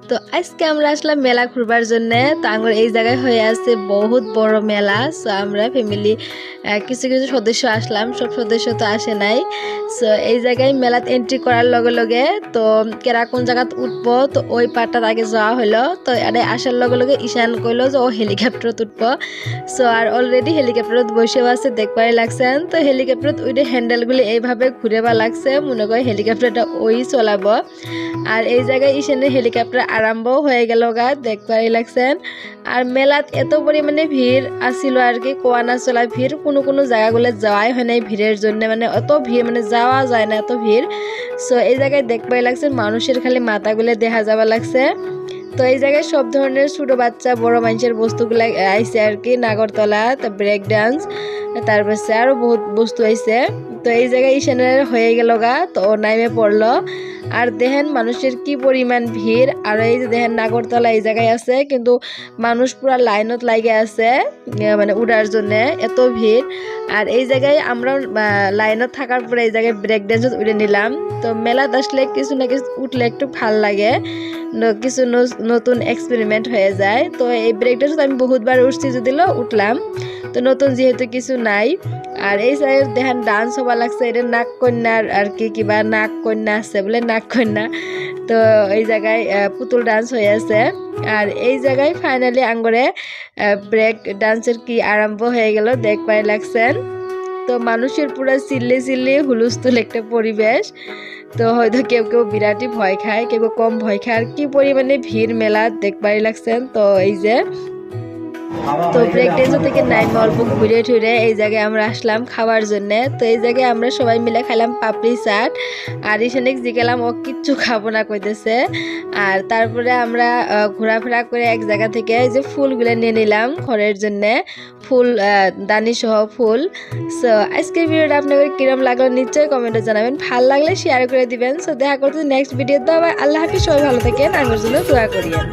তো আজকে আমরা আসলাম মেলা ঘুরবার জন্য। তো আমার এই জায়গায় হয়ে আছে বহুত বড় মেলা। সো আমরা ফ্যামিলি কিছু কিছু সদস্য আসলাম, সব সদস্য তো আসে নাই। সো এই জায়গায় মেলাত এন্ট্রি করার লগে লগে তো কেরা কোন জায়গাত উঠবো, তো ওই পার্টটার আগে যাওয়া হলো। তো আরে আসার লগে লগে ঈশান কইলো যে ও হেলিকপ্টারত উঠবো। সো আর অলরেডি হেলিকপ্টারত বসেও আছে, দেখবারই লাগছেন। তো হেলিকপ্টারত উঠে হ্যান্ডেলগুলি এইভাবে ঘুরেবা লাগছে, মনে করে হেলিকপ্টারটা ওই চলাবো। আর এই জায়গায় ঈশানের হেলিকপ্টার আরম্ভ হয়ে গেল গা, দেখবারই লাগছেন। আর মেলাত এত পরিমাণে ভিড় আসিল আর কি, কোয়া না চলা ভিড়, কোনো কোনো জায়গাগুলো যাওয়াই হয় নাই ভিড়ের জন্য, মানে অত ভিড়, মানে যাওয়া যায় না এত ভিড়। সো এই জায়গায় দেখবারই লাগছে, মানুষের খালি মাথাগুলো দেখা যাওয়া লাগছে। তো এই জায়গায় সব ধরনের ছোট বাচ্চা বড় মানুষের বস্তুগুলো আইছে আর কি, নাগরতলা, তার ব্রেক ডান্স, তারপরে আরো বহুত বস্তু আইছে। তো এই জায়গায় ঈশানের হয়ে গেল গা, তো ও নাইমে পড়লো। আর দেখেন মানুষের কি পরিমাণ ভিড়। আর এই যে দেখেন নাগরতলা এই জায়গায় আছে, কিন্তু মানুষ পুরা লাইনত লাগে আছে, মানে উড়ার জন্য এত ভিড়। আর এই জায়গায় আমরা লাইনত থাকার পরে এই জায়গায় ব্রেক ডান্স উঠে নিলাম। তো মেলাত আসলে কিছু না কিছু উঠলে একটু ভাল লাগে, কিছু নতুন এক্সপেরিমেন্ট হয়ে যায়। তো এই ব্রেক ডান্স আমি বহুতবার উঠছি, যদিও উঠলাম, তো নতুন যেহেতু কিছু নাই। আর এই সাইড দেখেন ডান্স হবা লাগছে, এটা নাগ কন্যার আর কি, কিবা নাগ কন্যা আছে বলে, নাগ কন্যা। তো এই জায়গায় পুতুল ডান্স হয়ে আছে। আর এই জায়গায় ফাইনালি আঙ্গরে ব্রেক ডান্সের কি আরম্ভ হয়ে গেল, দেখবারই লাগছেন। তো মানুষের পুরো চিল্লি চিল্লি হুলস্থুল একটা পরিবেশ। তো হয়তো কেউ কেউ বিরাটই ভয় খায়, কেউ কেউ কম ভয় খায়। আর কি পরিমাণে ভিড় মেলা, দেখবারই লাগছেন। তো এই যে তো ব্রেক ড্যান্স থেকে নাইমে অল্প ঘুরে টুরে এই জায়গায় আমরা আসলাম খাওয়ার জন্য। তো এই জায়গায় আমরা সবাই মিলে খাইলাম পাপড়ি চাট। আর ঈশানিক জিগেলাম, ও কিচ্ছু খাবো না কইতেছে। আর তারপরে আমরা ঘোরাফেরা করে এক জায়গা থেকে এই যে ফুলগুলো নিয়ে নিলাম ঘরের জন্য, ফুল দানি সহ ফুল। সো আজকের ভিডিওটা আপনাদের কিরম লাগলো নিশ্চয়ই কমেন্টে জানাবেন, ভাল লাগলে শেয়ার করে দিবেন। সো দেখা করতে নেক্সট ভিডিওতে। আবার আল্লাহ হাফিজ, সবাই ভালো থাকেন, আমার জন্য দোয়া করিয়েন।